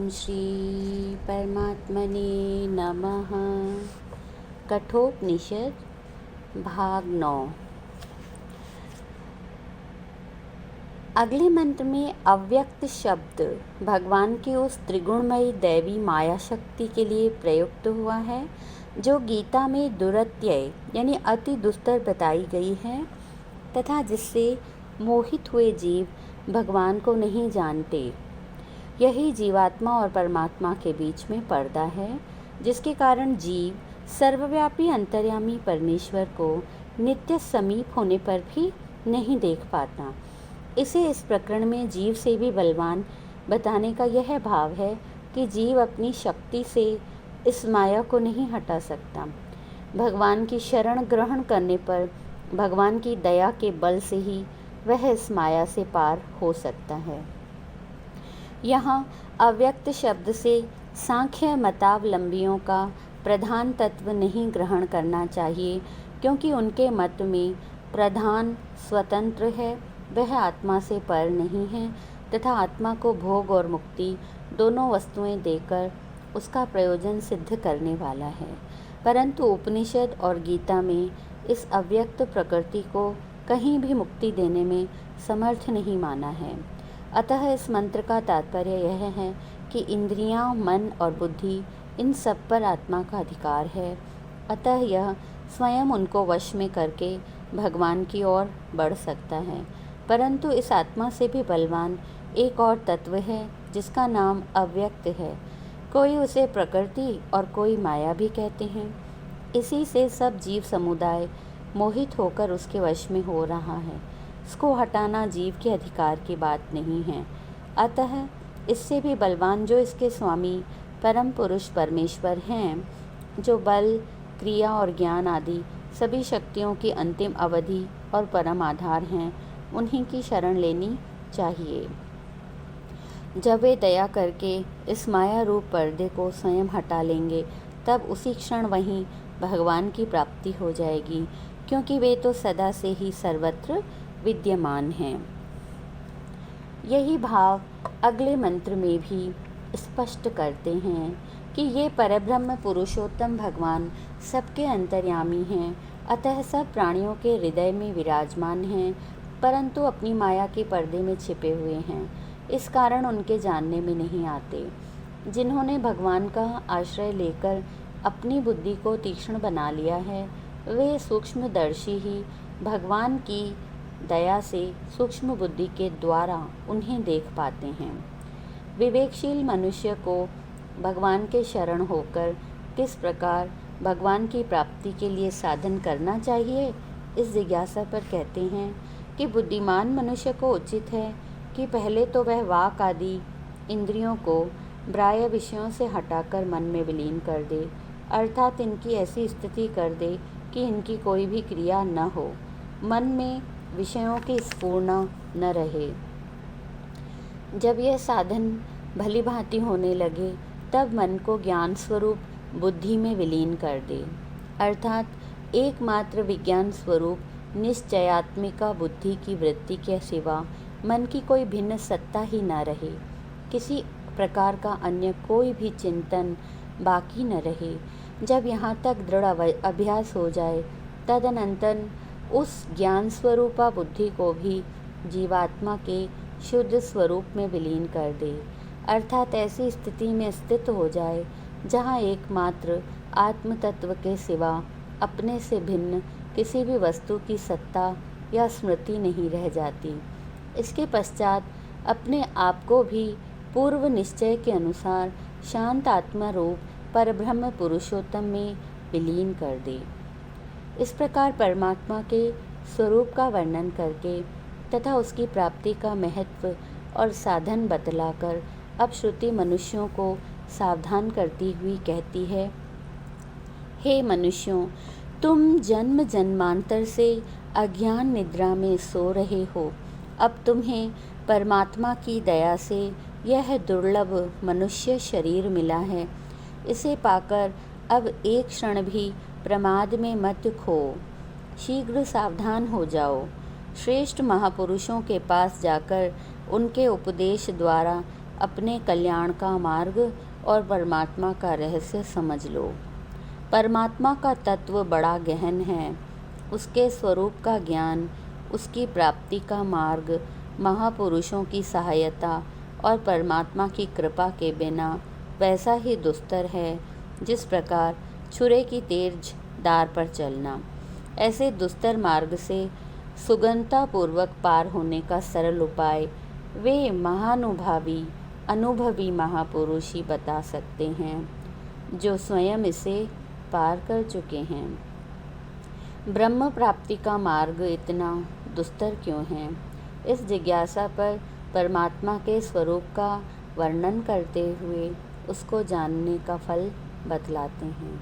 ओम श्री परमात्मने नमः। कठोपनिषद भाग 9। अगले मंत्र में अव्यक्त शब्द भगवान की उस त्रिगुणमयी दैवी माया शक्ति के लिए प्रयुक्त हुआ है जो गीता में दुरत्यय यानी अति दुस्तर बताई गई है तथा जिससे मोहित हुए जीव भगवान को नहीं जानते। यही जीवात्मा और परमात्मा के बीच में पर्दा है जिसके कारण जीव सर्वव्यापी अंतर्यामी परमेश्वर को नित्य समीप होने पर भी नहीं देख पाता। इसे इस प्रकरण में जीव से भी बलवान बताने का यह भाव है कि जीव अपनी शक्ति से इस माया को नहीं हटा सकता। भगवान की शरण ग्रहण करने पर भगवान की दया के बल से ही वह इस माया से पार हो सकता है। यहाँ अव्यक्त शब्द से सांख्य मतावलंबियों का प्रधान तत्व नहीं ग्रहण करना चाहिए, क्योंकि उनके मत में प्रधान स्वतंत्र है, वह आत्मा से पर नहीं है तथा आत्मा को भोग और मुक्ति दोनों वस्तुएं देकर उसका प्रयोजन सिद्ध करने वाला है। परंतु उपनिषद और गीता में इस अव्यक्त प्रकृति को कहीं भी मुक्ति देने में समर्थ नहीं माना है। अतः इस मंत्र का तात्पर्य यह है कि इंद्रियां, मन और बुद्धि इन सब पर आत्मा का अधिकार है। अतः यह स्वयं उनको वश में करके भगवान की ओर बढ़ सकता है। परंतु इस आत्मा से भी बलवान एक और तत्व है जिसका नाम अव्यक्त है। कोई उसे प्रकृति और कोई माया भी कहते हैं। इसी से सब जीव समुदाय मोहित होकर उसके वश में हो रहा है। इसको हटाना जीव के अधिकार की बात नहीं है। अतः इससे भी बलवान जो इसके स्वामी परम पुरुष परमेश्वर हैं, जो बल, क्रिया और ज्ञान आदि सभी शक्तियों की अंतिम अवधि और परम आधार हैं, उन्हीं की शरण लेनी चाहिए। जब वे दया करके इस माया रूप पर्दे को स्वयं हटा लेंगे, तब उसी क्षण वहीं भगवान की प्राप्ति हो जाएगी, क्योंकि वे तो सदा से ही सर्वत्र विद्यमान हैं। यही भाव अगले मंत्र में भी स्पष्ट करते हैं कि ये परब्रह्म पुरुषोत्तम भगवान सबके अंतर्यामी हैं। अतः सब प्राणियों के हृदय में विराजमान हैं, परंतु अपनी माया के पर्दे में छिपे हुए हैं। इस कारण उनके जानने में नहीं आते। जिन्होंने भगवान का आश्रय लेकर अपनी बुद्धि को तीक्ष्ण बना लिया है, वे सूक्ष्मदर्शी ही भगवान की दया से सूक्ष्म बुद्धि के द्वारा उन्हें देख पाते हैं। विवेकशील मनुष्य को भगवान के शरण होकर किस प्रकार भगवान की प्राप्ति के लिए साधन करना चाहिए, इस जिज्ञासा पर कहते हैं कि बुद्धिमान मनुष्य को उचित है कि पहले तो वह वाक आदि इंद्रियों को बाह्य विषयों से हटाकर मन में विलीन कर दे, अर्थात इनकी ऐसी स्थिति कर दे कि इनकी कोई भी क्रिया न हो, मन में विषयों की स्फुरना न रहे। जब यह साधन भली भांति होने लगे, तब मन को ज्ञान स्वरूप बुद्धि में विलीन कर दे, अर्थात एकमात्र विज्ञान स्वरूप निश्चयात्मिका बुद्धि की वृत्ति के सिवा मन की कोई भिन्न सत्ता ही न रहे। किसी प्रकार का अन्य कोई भी चिंतन बाकी न रहे। जब यहाँ तक दृढ़ अभ्यास हो जाए, तदनंतर उस ज्ञान स्वरूपा बुद्धि को भी जीवात्मा के शुद्ध स्वरूप में विलीन कर दे, अर्थात ऐसी स्थिति में स्थित हो जाए जहाँ एकमात्र आत्म तत्व के सिवा अपने से भिन्न किसी भी वस्तु की सत्ता या स्मृति नहीं रह जाती। इसके पश्चात अपने आप को भी पूर्व निश्चय के अनुसार शांत आत्मा रूप परब्रह्म पुरुषोत्तम में विलीन कर दे। इस प्रकार परमात्मा के स्वरूप का वर्णन करके तथा उसकी प्राप्ति का महत्व और साधन बतलाकर अब श्रुति मनुष्यों को सावधान करती हुई कहती है, हे मनुष्यों, तुम जन्म जन्मांतर से अज्ञान निद्रा में सो रहे हो। अब तुम्हें परमात्मा की दया से यह दुर्लभ मनुष्य शरीर मिला है। इसे पाकर अब एक क्षण भी प्रमाद में मत खो, शीघ्र सावधान हो जाओ। श्रेष्ठ महापुरुषों के पास जाकर उनके उपदेश द्वारा अपने कल्याण का मार्ग और परमात्मा का रहस्य समझ लो। परमात्मा का तत्व बड़ा गहन है। उसके स्वरूप का ज्ञान, उसकी प्राप्ति का मार्ग महापुरुषों की सहायता और परमात्मा की कृपा के बिना वैसा ही दुस्तर है जिस प्रकार छुरे की तेज धार पर चलना। ऐसे दुस्तर मार्ग से सुगमतापूर्वक पार होने का सरल उपाय वे महानुभावी अनुभवी महापुरुष ही बता सकते हैं, जो स्वयं इसे पार कर चुके हैं। ब्रह्म प्राप्ति का मार्ग इतना दुस्तर क्यों है? इस जिज्ञासा पर परमात्मा के स्वरूप का वर्णन करते हुए उसको जानने का फल बतलाते हैं।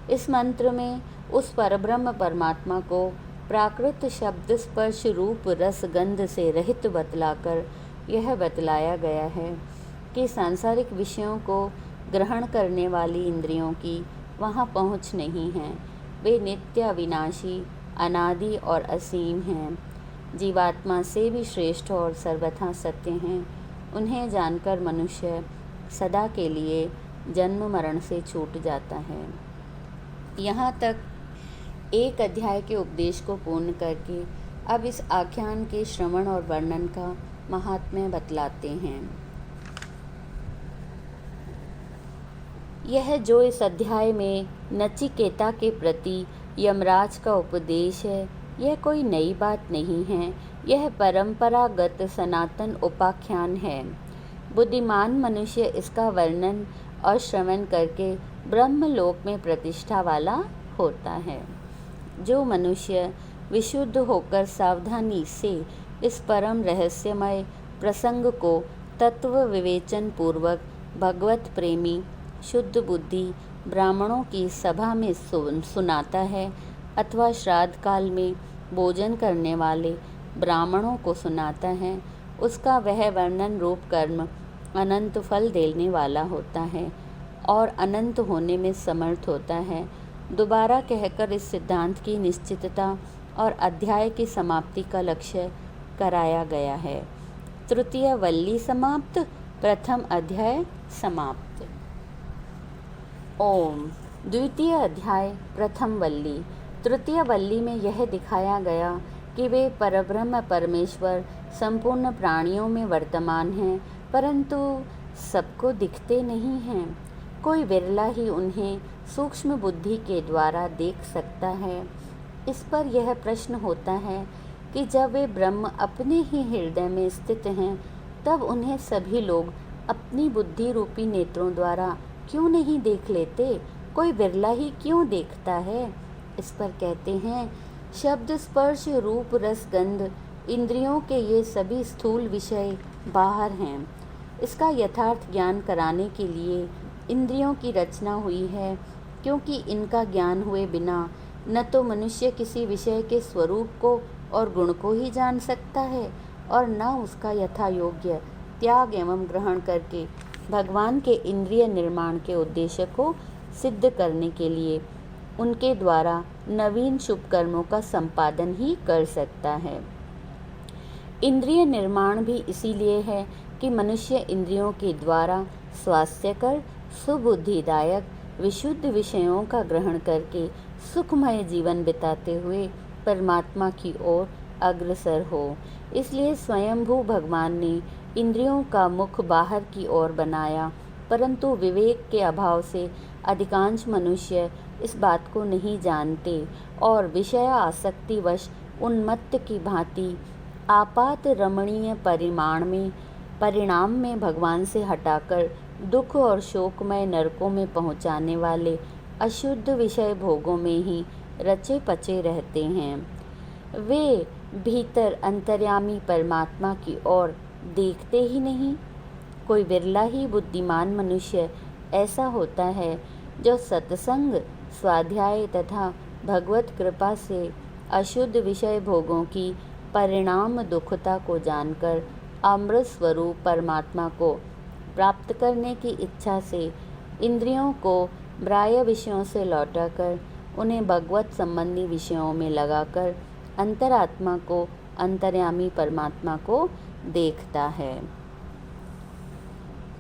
इस मंत्र में उस परब्रह्म परमात्मा को प्राकृत शब्द स्पर्श रूप रस गंध से रहित बतलाकर यह बतलाया गया है कि सांसारिक विषयों को ग्रहण करने वाली इंद्रियों की वहाँ पहुँच नहीं है। वे नित्य अविनाशी, अनादि और असीम हैं। जीवात्मा से भी श्रेष्ठ और सर्वथा सत्य हैं। उन्हें जानकर मनुष्य सदा के लिए जन्म मरण से छूट जाता है। यहाँ तक एक अध्याय के उपदेश को पूर्ण करके अब इस आख्यान के श्रवण और वर्णन का महात्म्य बतलाते हैं। यह जो इस अध्याय में नचिकेता के प्रति यमराज का उपदेश है, यह कोई नई बात नहीं है। यह परंपरागत सनातन उपाख्यान है। बुद्धिमान मनुष्य इसका वर्णन और श्रवण करके ब्रह्मलोक में प्रतिष्ठा वाला होता है। जो मनुष्य विशुद्ध होकर सावधानी से इस परम रहस्यमय प्रसंग को तत्व विवेचन पूर्वक भगवत प्रेमी शुद्ध बुद्धि ब्राह्मणों की सभा में सुनाता है अथवा श्राद्ध काल में भोजन करने वाले ब्राह्मणों को सुनाता है, उसका वह वर्णन रूप कर्म अनंत फल देने वाला होता है और अनंत होने में समर्थ होता है। दोबारा कहकर इस सिद्धांत की निश्चितता और अध्याय की समाप्ति का लक्ष्य कराया गया है। तृतीय वल्ली समाप्त, प्रथम अध्याय समाप्त। ओम। द्वितीय अध्याय प्रथम वल्ली। तृतीय वल्ली में यह दिखाया गया कि वे परब्रह्म परमेश्वर संपूर्ण प्राणियों में वर्तमान हैं, परंतु सबको दिखते नहीं हैं। कोई विरला ही उन्हें सूक्ष्म बुद्धि के द्वारा देख सकता है। इस पर यह प्रश्न होता है कि जब वे ब्रह्म अपने ही हृदय में स्थित हैं, तब उन्हें सभी लोग अपनी बुद्धि रूपी नेत्रों द्वारा क्यों नहीं देख लेते? कोई विरला ही क्यों देखता है? इस पर कहते हैं, शब्द स्पर्श रूप रस गंध इंद्रियों के ये सभी स्थूल विषय बाहर हैं। इसका यथार्थ ज्ञान कराने के लिए इंद्रियों की रचना हुई है, क्योंकि इनका ज्ञान हुए बिना न तो मनुष्य किसी विषय के स्वरूप को और गुण को ही जान सकता है और न उसका यथा योग्य त्याग एवं ग्रहण करके भगवान के इंद्रिय निर्माण के उद्देश्य को सिद्ध करने के लिए उनके द्वारा नवीन शुभ कर्मों का संपादन ही कर सकता है। इंद्रिय निर्माण भी इसीलिए है कि मनुष्य इंद्रियों के द्वारा स्वास्थ्यकर सुबुद्धिदायक विशुद्ध विषयों का ग्रहण करके सुखमय जीवन बिताते हुए परमात्मा की ओर अग्रसर हो। इसलिए स्वयंभू भगवान ने इंद्रियों का मुख बाहर की ओर बनाया, परंतु विवेक के अभाव से अधिकांश मनुष्य इस बात को नहीं जानते और विषय आसक्तिवश उन्मत्त की भांति आपात रमणीय परिणाम में भगवान से हटाकर दुख और शोकमय नरकों में पहुंचाने वाले अशुद्ध विषय भोगों में ही रचे पचे रहते हैं। वे भीतर अंतर्यामी परमात्मा की ओर देखते ही नहीं। कोई विरला ही बुद्धिमान मनुष्य ऐसा होता है जो सत्संग, स्वाध्याय तथा भगवत कृपा से अशुद्ध विषय भोगों की परिणाम दुखता को जानकर अमृत स्वरूप परमात्मा को प्राप्त करने की इच्छा से इंद्रियों को बाह्य विषयों से लौटाकर उन्हें भगवत संबंधी विषयों में लगाकर अंतरात्मा को अंतर्यामी परमात्मा को देखता है।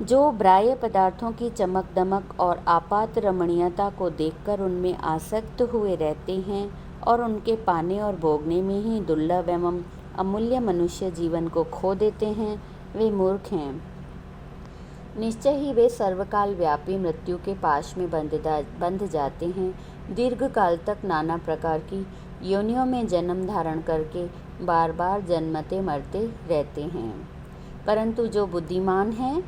जो बाह्य पदार्थों की चमक दमक और आपात रमणीयता को देखकर उनमें आसक्त हुए रहते हैं और उनके पाने और भोगने में ही दुर्लभ एवं अमूल्य मनुष्य जीवन को खो देते हैं, वे मूर्ख हैं। निश्चय ही वे सर्वकाल व्यापी मृत्यु के पाश में बंध जाते हैं, दीर्घ काल तक नाना प्रकार की योनियों में जन्म धारण करके बार बार जन्मते मरते रहते हैं। परंतु जो बुद्धिमान हैं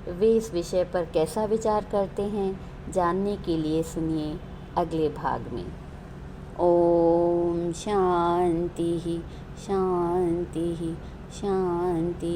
वे इस विषय पर कैसा विचार करते हैं, जानने के लिए सुनिए अगले भाग में। ओम शांति शांति शांति।